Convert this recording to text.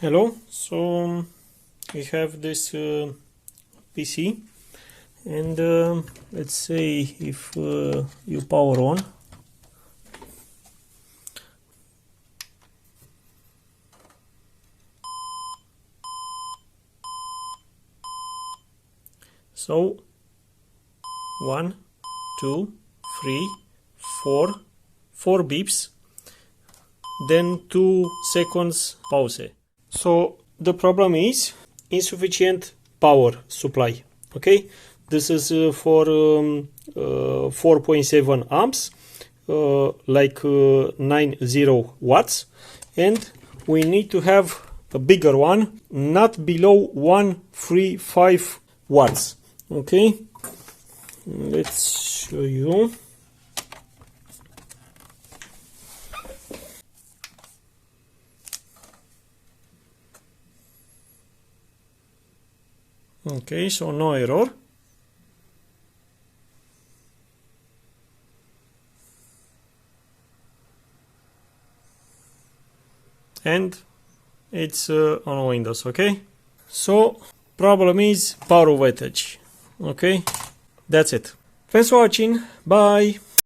Hello, so we have this PC, and let's say if you power on, so 1, 2, 3, 4 beeps, then 2 seconds pause. So the problem is insufficient power supply. Okay, this is for 4.7 amps, like 90 watts, and we need to have a bigger one, not below 135 watts. Okay, let's show you. Okay, so no error. And it's on Windows, okay? So, problem is power wattage. Okay, that's it. Thanks for watching. Bye.